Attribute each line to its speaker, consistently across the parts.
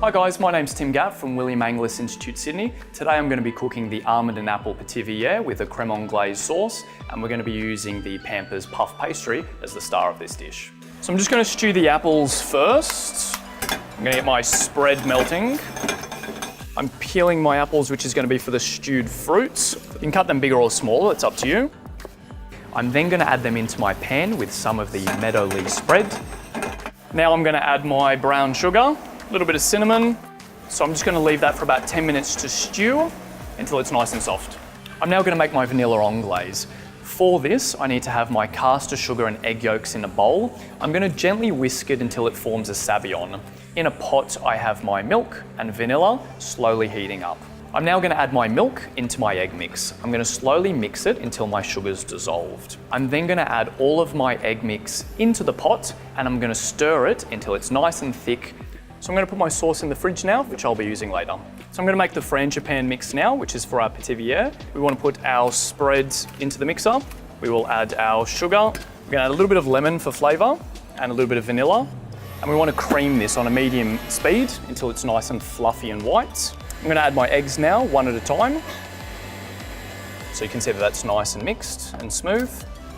Speaker 1: Hi guys, my name's Tim Gatt from William Anglaise Institute, Sydney. Today I'm going to be cooking the Almond and Apple Pithivier with a creme anglaise sauce, and we're going to be using the Pampers puff pastry as the star of this dish. So I'm just going to stew the apples first. I'm going to get my spread melting. I'm peeling my apples, which is going to be for the stewed fruits. You can cut them bigger or smaller, it's up to you. I'm then going to add them into my pan with some of the meadow leaf spread. Now I'm going to add my brown sugar, a little bit of cinnamon. So I'm just going to leave that for about 10 minutes to stew until it's nice and soft. I'm now going to make my vanilla anglaise. For this, I need to have my caster sugar and egg yolks in a bowl. I'm going to gently whisk it until it forms a savion. In a pot, I have my milk and vanilla slowly heating up. I'm now going to add my milk into my egg mix. I'm going to slowly mix it until my sugar's dissolved. I'm then going to add all of my egg mix into the pot and I'm going to stir it until it's nice and thick. So I'm going to put my sauce in the fridge now, which I'll be using later. So I'm going to make the frangipane mix now, which is for our pithivier. We want to put our spread into the mixer. We will add our sugar. We're going to add a little bit of lemon for flavour and a little bit of vanilla. And we want to cream this on a medium speed until it's nice and fluffy and white. I'm going to add my eggs now, one at a time. So you can see that that's nice and mixed and smooth.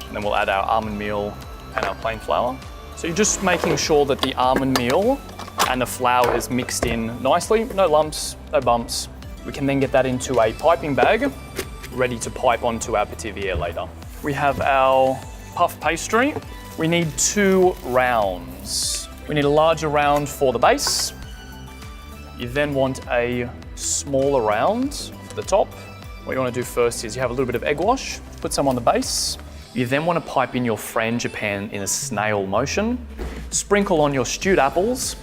Speaker 1: And then we'll add our almond meal and our plain flour. So you're just making sure that the almond meal and the flour is mixed in nicely, no lumps, no bumps. We can then get that into a piping bag, ready to pipe onto our pithivier later. We have our puff pastry. We need 2 rounds. We need a larger round for the base. You then want a smaller round for the top. What you want to do first is you have a little bit of egg wash, put some on the base. You then want to pipe in your frangipane in a snail motion, sprinkle on your stewed apples,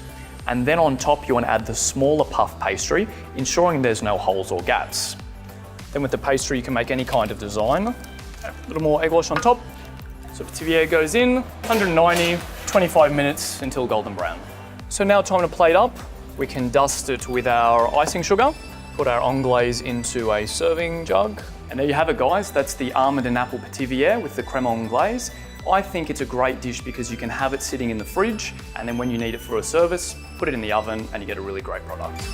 Speaker 1: and then on top you want to add the smaller puff pastry, ensuring there's no holes or gaps. Then with the pastry you can make any kind of design. A little more egg wash on top. So pithivier goes in, 190, 25 minutes until golden brown. So now time to plate up. We can dust it with our icing sugar, put our anglaise into a serving jug. And there you have it guys, that's the Almond and Apple Pithivier with the creme anglaise. I think it's a great dish because you can have it sitting in the fridge and then when you need it for a service, put it in the oven and you get a really great product.